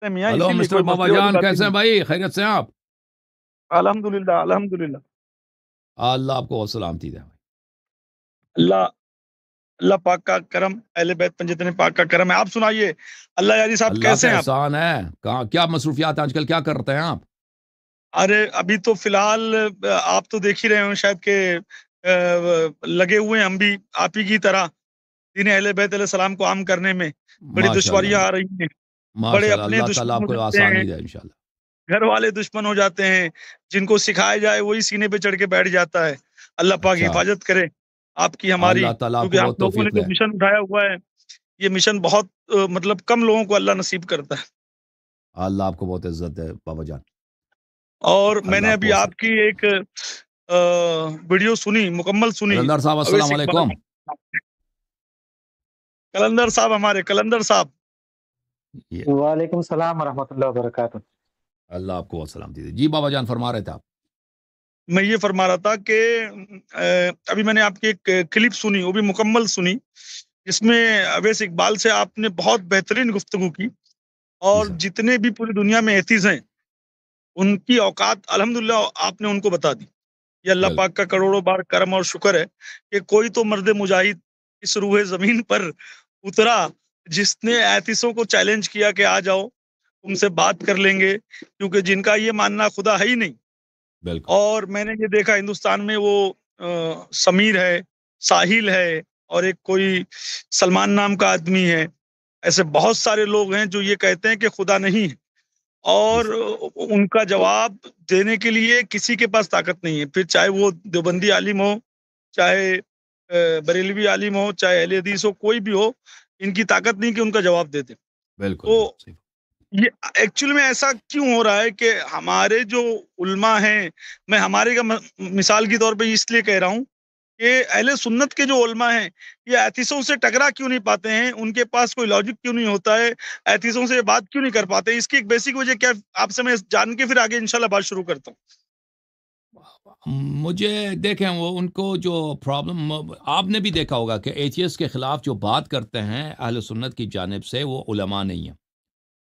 मियाँ, हेलो इसीलिए मिस्टर कोई बाबा मसले वाली जान, बातें कैसे हैं नहीं। भाई? खैरियत से हैं आप? अल्हम्दुलिल्लाह, अल्हम्दुलिल्लाह। अल्लाह आपको और सलामती दे। अल्लाह अल्लाह पाक का करम, अहले बैत पंजतन पाक का करम है। आप सुनाइए, अल्लाह यारी साहब अल्लाह कैसे का हैं आप? एहसान है। कहाँ क्या मसरूफियात आजकल, क्या करते हैं आप? अरे अभी तो फिलहाल आप तो देख ही रहे हो शायद कि लगे हुए हैं हम भी आप ही की तरह दीन अहले बैत अलैहिस्सलाम को आम करने में। बड़ी माशाल्लाह, दुश्वारियाँ आ रही हैं, बड़े माशाल्लाह, अपने अल्लाह ताला दुश्मन हो आपको जाते हैं, आसानी दे इंशाल्लाह। घर वाले दुश्मन हो जाते हैं, जिनको सिखाया जाए वही सीने पे चढ़ के बैठ जाता है। अल्लाह पाक अच्छा, हिफाज़त करे आपकी हमारी, अल्लाह ताला क्योंकि आपको आप बहुत लोगों ने तौफीक जो दे। मिशन उठाया हुआ है, ये मिशन बहुत मतलब कम लोगों को अल्लाह नसीब करता है। अल्लाह आपको बहुत इज़्ज़त दे बाबा जान। और मैंने अल्लाह अभी आपको आपकी एक वीडियो सुनी, मुकम्मल सुनी। कलंदर साहब अवैस अस्सलाम इकबाल वालेकुम। कलंदर साहब, हमारे कलंदर साहब। ये वालेकुम सलाम वरहमतुल्लाहि वबरकातुहू। अल्लाह आपको और सलामती दे। जी बाबा जान, फरमा रहे थे आप। मैं ये फरमा रहा था कि अभी मैंने आपकी एक क्लिप सुनी, वो भी मुकम्मल सुनी, जिसमें अवैस इकबाल से आपने बहुत बेहतरीन गुफ्तगू की जी और सर, जितने भी पूरी दुनिया में एथीज़ हैं, उनकी औकात अल्हम्दुलिल्लाह आपने उनको बता दी। ये अल्लाह बिल्कुल, पाक का करोड़ों बार करम और शुक्र है कि कोई तो मर्द मुजाहिद इस रूहे ज़मीन पर उतरा, जिसने एथिस्तों को चैलेंज किया कि आ जाओ, तुमसे बात कर लेंगे, क्योंकि जिनका ये मानना खुदा है ही नहीं। बिल्कुल, और मैंने ये देखा हिंदुस्तान में वो समीर है, साहिल है और एक कोई सलमान नाम का आदमी है। ऐसे बहुत सारे लोग हैं जो ये कहते हैं कि खुदा नहीं है जी और सर, उनका जवाब देने के लिए किसी के पास ताकत नहीं है। फिर चाहे वो देवबंदी आलिम हो, चाहे बरेलवी आलिम हो, चाहे अहले हदीस हो, कोई भी हो, इनकी ताकत नहीं कि उनका जवाब दे दें। बिल्कुल, तो बिल्कुल सही। ये एक्चुअल में ऐसा क्यों हो रहा है कि हमारे जो उलमा हैं, मैं हमारे का मिसाल के तौर पे इसलिए कह रहा हूँ कि अहले सुन्नत के जो उलमा हैं, ये एथिस्तों से टकरा क्यों नहीं पाते हैं? उनके पास कोई लॉजिक क्यों नहीं होता है? एथिस्तों से बात क्यों नहीं कर पाते? इसकी एक बेसिक वजह क्या है? आपसे मैं जान के फिर आगे इंशाल्लाह बात शुरू करता हूँ। मुझे देखें वो उनको जो प्रॉब्लम आपने भी देखा होगा कि एथियस्ट के ख़िलाफ़ जो बात करते हैं अहले सुन्नत की जानिब से, वो उलमा नहीं है।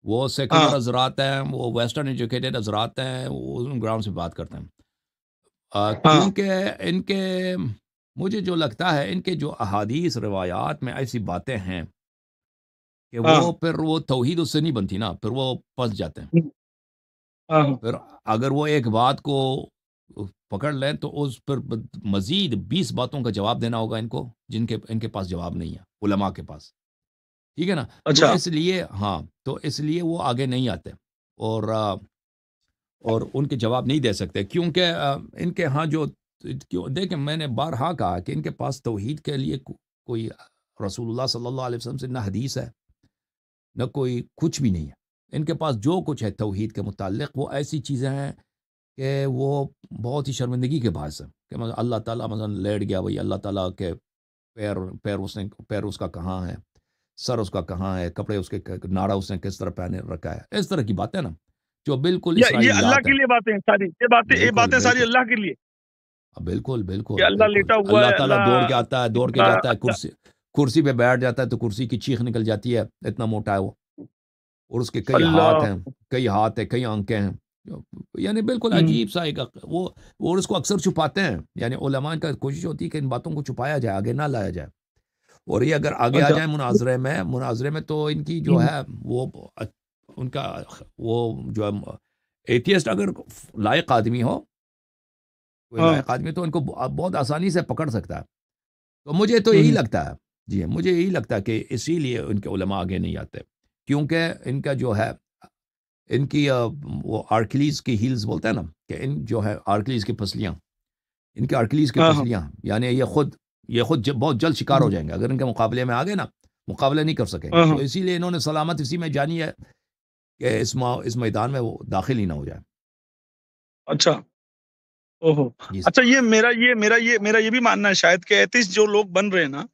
वो सेक्युलर हाँ, हज़रात हैं, वो वेस्टर्न एजुकेटेड हज़रात हैं, वो उन ग्राउंड से बात करते हैं। हाँ, क्योंकि इनके मुझे जो लगता है इनके जो अहादीस रिवायात में ऐसी बातें हैं कि वो हाँ, फिर वो तौहीद उससे नहीं बनती ना, फिर वो फँस जाते हैं। हुँ, हाँ, हाँ। फिर अगर वो एक बात को पकड़ लें तो उस पर मज़ीद 20 बातों का जवाब देना होगा इनको, जिनके इनके पास जवाब नहीं है, उलमा के पास। ठीक है ना? तो अच्छा, इसलिए हाँ, तो इसलिए वो आगे नहीं आते और और उनके जवाब नहीं दे सकते क्योंकि इनके यहाँ जो क्यों देखें मैंने बारहा कहा कि इनके पास तौहीद के लिए कोई रसूलुल्लाह सल्लल्लाहु अलैहि वसल्लम से ना हदीस है, ना कोई कुछ भी नहीं है। इनके पास जो कुछ है तौहीद के मुताल्लिक़ वो ऐसी चीज़ें हैं कि वो बहुत ही शर्मिंदगी के बायस है कि मतलब अल्लाह ताला मसलन लेट गया भई, अल्लाह ताला के पैर पैर उसका कहाँ है, सर उसका कहाँ है, कपड़े उसके नाड़ा उसने किस तरह पहने रखा है, इस तरह की बातें ना, जो बिल्कुल ये अल्लाह इसराइलियात के हैं। लिए बातें हैं सारी, ये बिल्कुल, बातें सारी बिल्कुल। अल्लाह के लिए, बिल्कुल, कि बिल्कुल, अल्लाह बिल्कुल। लेटा हुआ अल्लाह है, ताला दौड़ के अल्लाह आता है, दौड़ के इतना जाता है, अच्छा। कुर्सी पे बैठ जाता है तो कुर्सी की चीख निकल जाती है, इतना मोटा है वो। और उसके कई हाथ अल्लाह, हैं, कई हाथ हैं, कई आँखें हैं। यानी बिल्कुल हुँ, अजीब-सा एक वो और उसको अक्सर छुपाते हैं। यानी उलमा का कोशिश होती है कि इन बातों को छुपाया जाए, आगे ना लाया जाए। और ये अगर आगे आ अच्छा, जाए मुनाज़रे में तो इनकी जो हुँ, है वो उनका वो जो है एथियस्ट अगर लायक आदमी हो, कोई हाँ, लायक आदमी तो इनको बहुत आसानी से पकड़ सकता है। तो मुझे तो हुँ, यही हुँ, लगता है। जी, मुझे यही लगता है कि इसीलिए उनके उलमा आगे नहीं आते। क्योंकि इनका जो है इनकी वो आर्किलीज़ की हील्स बोलते हैं ना कि इन जो है आर्किलीज़ की पसलियाँ, इनकी आर्किलीज़ की हाँ, हाँ, पसलियाँ यानी ये खुद बहुत जल्द शिकार हो हुँ, जाएँगे। अगर इनके मुकाबले में आ गए ना, मुकाबला नहीं कर सकेंगे। हाँ, तो हाँ, इसीलिए इन्होंने सलामत इसी में जानी है कि इस मैदान में वो दाखिल ही ना हो जाए। अच्छा, ओहो! जी सर। अच्छा, ये मेरा ये भी मानना है शायद कि एथिस्ट जो लोग बन रहे हैं ना, हुँ,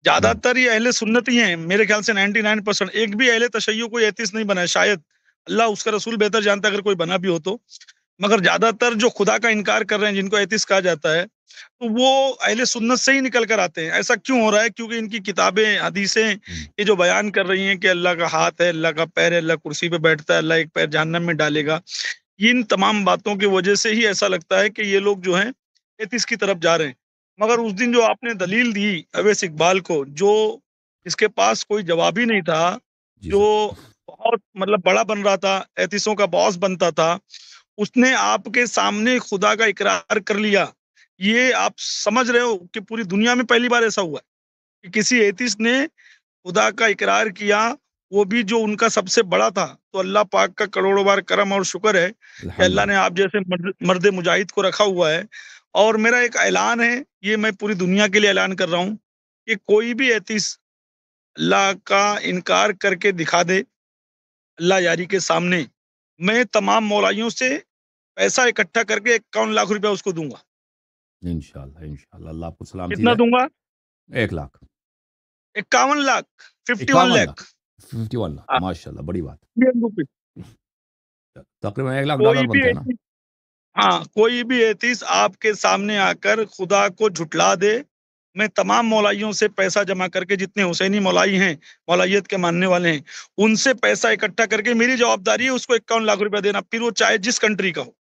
ज़्यादातर ये अहले सुन्नत ही हैं। मेरे ख्याल से 99% एक भी अहले तशय्युअ कोई एथिस्ट नहीं बना है शायद। अल्लाह उसका रसूल बेहतर जानता है अगर कोई बना भी हो तो। मगर ज़्यादातर जो खुदा का इनकार कर रहे हैं, जिनको एथिस्ट कहा जाता है, तो वो अहले सुन्नत से ही निकल कर आते हैं। ऐसा क्यों हो रहा है? क्योंकि इनकी किताबें, हदीसें हुँ, ये जो बयान कर रही हैं कि अल्लाह का हाथ है, अल्लाह का पैर है, अल्लाह कुर्सी पे बैठता है, अल्लाह एक पैर जहन्नम में डालेगा। इन तमाम बातों की वजह से ही ऐसा लगता है कि ये लोग जो हैं, एथिस्ट की तरफ जा रहे हैं। मगर उस दिन जो आपने दलील दी अवैस इकबाल को, जो जिसके पास कोई जवाब ही नहीं था, जी जो सर। बहुत मतलब बड़ा बन रहा था, एथिस्टों का बॉस बनता था, उसने आपके सामने खुदा का इकरार कर लिया। ये आप समझ रहे हो कि पूरी दुनिया में पहली बार ऐसा हुआ है कि किसी एथिस्ट ने खुदा का इकरार किया, वो भी जो उनका सबसे बड़ा था। तो अल्लाह पाक का करोड़ों बार करम और शुक्र है कि अल्लाह ने अल्हम्दुलिल्लाह। आप जैसे मर्द मुजाहिद को रखा हुआ है। और मेरा एक ऐलान है, ये मैं पूरी दुनिया के लिए ऐलान कर रहा हूँ कि कोई भी एथिस्ट अल्लाह का इनकार करके दिखा दे, अल्लाह यारी के सामने, मैं तमाम मौलाइयों से पैसा इकट्ठा करके 51 लाख रुपया उसको दूँगा। इंशाअल्लाह, इंशाअल्लाह अल्लाह आपको सलामती कितना दे। दूँगा? 1 लाख, 51 लाख, 51 51 लाख, लाख। 51 लाख, हाँ, माशाअल्लाह बड़ी बात। Indian rupees. तकरीबन $1 लाख कोई भी बनते हैं ना? एथिस्ट, हाँ, कोई भी एथिस्ट आपके सामने आकर खुदा को झुठला दे, मैं तमाम मौलाइयों से पैसा जमा करके, जितने हुसैनी मौलाई हैं, मौलाइयत के मानने वाले हैं, उनसे पैसा इकट्ठा करके मेरी जवाबदारी है उसको 51 लाख रुपया देना, फिर वो चाहे जिस कंट्री का हो।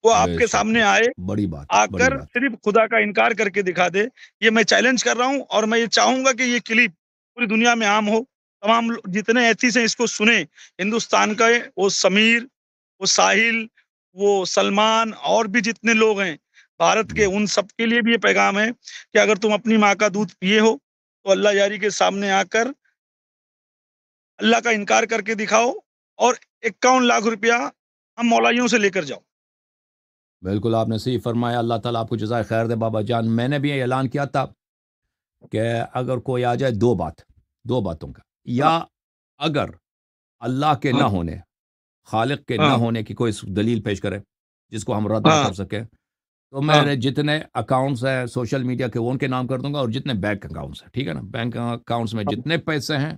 वो आपके बेशक, सामने बेशक। आए, बड़ी बात है, बड़ी आकर बात है। सिर्फ़ खुदा का इनकार करके दिखा दे। ये मैं चैलेंज कर रहा हूँ और मैं ये चाहूँगा कि ये क्लिप पूरी दुनिया में आम हो। तमाम लो जितने एथिस्ट हैं इसको सुने। हिंदुस्तान का वो समीर, वो साहिल, वो सलमान और भी जितने लोग हैं भारत के, जी, उन सबके लिए भी ये पैगाम है कि अगर तुम अपनी माँ का दूध पिए हो, तो अल्लाह यारी के सामने आकर अल्लाह का इनकार करके दिखाओ और 51 लाख रुपया हम मौलाइयों से लेकर जाओ। बिल्कुल आपने सही फरमाया, अल्लाह ताला आपको जज़ाए खैर दे बाबा जान। मैंने भी ऐलान किया था कि अगर कोई आ जाए 2 बातों का, हाँ, या अगर अल्लाह के ना हाँ, होने, खालिक के ना हाँ, होने की कोई दलील पेश करे, जिसको हम रद्द ना हाँ, कर सकें, तो हाँ, मेरे जितने अकाउंट्स हैं सोशल मीडिया के, वो उनके नाम कर दूँगा, और जितने बैंक अकाउंट्स हैं, ठीक है ना? बैंक अकाउंट्स में जितने पैसे हैं,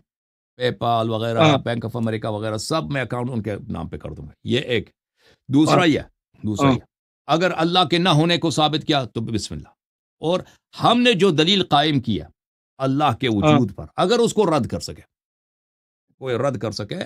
पेपाल वगैरह, हाँ, बैंक ऑफ अमेरिका वगैरह, सब मैं अकाउंट उनके नाम पे कर दूँगा। ये एक। हाँ, दूसरा हाँ, ये, अगर अल्लाह के ना होने को साबित किया तो बिस्मिल्लाह। और हमने जो दलील कायम किया अल्लाह के हाँ, वजूद पर, अगर उसको रद्द कर सके, कोई रद्द कर सके,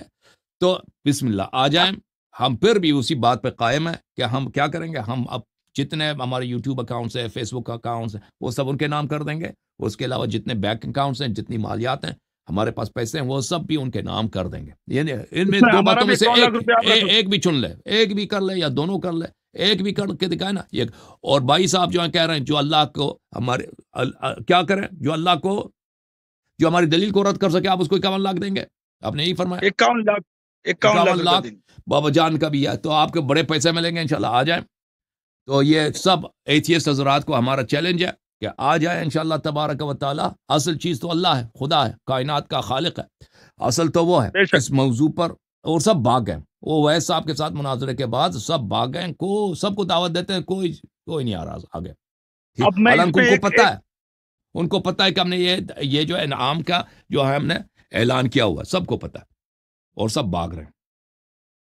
तो बिस्मिल्लाह आ जाएँ। हम फिर भी उसी बात पे कायम हैं कि हम क्या करेंगे, हम अब जितने हमारे यूट्यूब अकाउंट्स हैं, फेसबुक अकाउंट्स हैं, वो सब उनके नाम कर देंगे। उसके अलावा जितने बैंक अकाउंट्स हैं, जितनी मालियात हैं, हमारे पास पैसे हैं, वो सब भी उनके नाम कर देंगे। यानी इनमें इसमें 2 हमारा बातों भी में से 51 लाख एक रुपया आप रख लो। एक भी चुन ले, एक भी कर ले या दोनों कर ले, एक भी करके दिखाए ना ये। और भाई साहब जो है कह रहे हैं, जो अल्लाह को हमारे क्या करें, जो हमारी दलील को रद्द कर सके, आप उसको 51 लाख देंगे। आपने यही फरमाया। 51 लाख, 51 लाख 51 रुपया लाख देंगे। बाबा जान का भी है, तो आपके बड़े पैसे मिलेंगे इंशाल्लाह, आ जाएँ। तो ये सब एथियस्ट हज़रात को हमारा चैलेंज है कि आ जाए इंशाल्लाह तबारक व तआला। असल चीज़ तो अल्लाह है, खुदा है, कायनात का खालिक है। असल तो वो है। बेशक। इस मौज़ू पर और सब भाग गए। वो वैस साहब के साथ मुनाज़रे के बाद सब भाग गए। सबको दावत देते हैं, कोई कोई नहीं आ रहा आगे। ठीक, अब मैं हालाँकि इसमें एक एक उनको पता है कि हमने ये जो है इनाम का जो है हमने ऐलान किया हुआ है, सबको पता है, और सब भाग रहे हैं।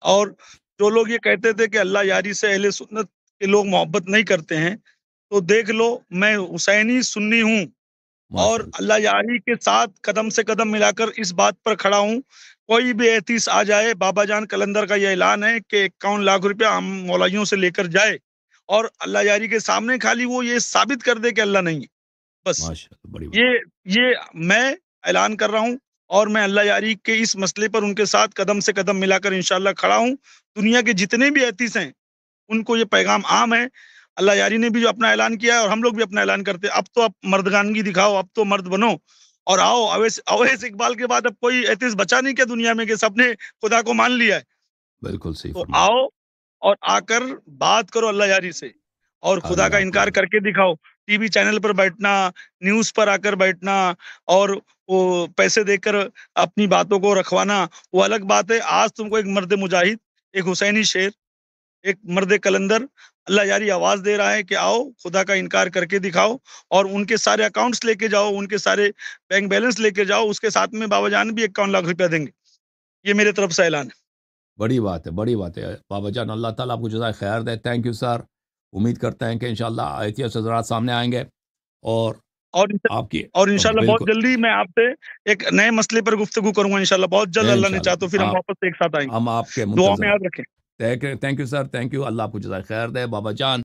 और जो लोग ये कहते थे कि अल्लाह यारी से अहले सुन्नत के लोग मोहब्बत नहीं करते हैं, तो देख लो मैं हुसैनी सुन्नी हूँ और माशाअल्लाह। अल्लाह यारी के साथ कदम से कदम मिलाकर इस बात पर खड़ा हूँ। कोई भी एतीस आ जाए, बाबा जान कलंदर का ये ऐलान है कि 51 लाख रुपया हम मौलाइयों से लेकर जाए और अल्लाह यारी के सामने खाली वो ये साबित कर दे कि अल्लाह नहीं है, बस। माशाअल्लाह, बड़ी बात। ये ये मैं ऐलान कर रहा हूँ और मैं अल्लाह यारी के इस मसले पर उनके साथ कदम से कदम मिलाकर इंशाअल्लाह खड़ा हूँ। दुनिया के जितने भी एतीस हैं, उनको ये पैगाम आम है। अल्लाह यारी ने भी जो अपना ऐलान किया है और हम लोग भी अपना ऐलान करते हैं। अब तो आप मर्दगानगी दिखाओ, अब तो मर्द बनो और आओ। अवैस अवैस इकबाल के बाद अब कोई एथिस्ट बचा नहीं क्या दुनिया में कि सबने खुदा को मान लिया है? बिल्कुल सही तो फरमाया। आओ और आकर बात करो अल्लाह यारी से और खुदा का अल्लाह हाफ़िज़ इनकार भाई। करके दिखाओ। टीवी चैनल पर बैठना, न्यूज़ पर आकर बैठना और वो पैसे देकर अपनी बातों को रखवाना, वो अलग बात है। आज तुमको एक मर्द मुजाहिद, एक हुसैनी शेर, एक मर्द कलंदर अल्लाह यारी आवाज़ दे रहा है कि आओ खुदा का इनकार करके दिखाओ और उनके सारे अकाउंट्स लेके जाओ, उनके सारे बैंक बैलेंस लेके जाओ, उसके साथ में बाबा जान भी 51 लाख रुपया देंगे। ये मेरे तरफ से ऐलान है। बड़ी बात है, बड़ी बात है। बाबा जान अल्लाह ताला आपको जज़ाए खैर दे। Thank you sir. उम्मीद करते हैं कि इंशाअल्लाह एथियस्ट हज़रात सामने आएँगे और और इंशा आपकी और इंशाल्लाह बहुत बिल्कुल, जल्दी मैं आपसे एक नए मसले पर गुफ्तगू करूँगा इंशाल्लाह, बहुत जल्द अल्लाह ने चाहा तो फिर इंशाअल्लाह हम वापस से एक साथ आएँगे। हम आपके दुआ में मुंतज़िर हैं। याद रखें। Thank you sir, thank you. अल्लाह आपको जज़ाए खैर दे बाबा जान।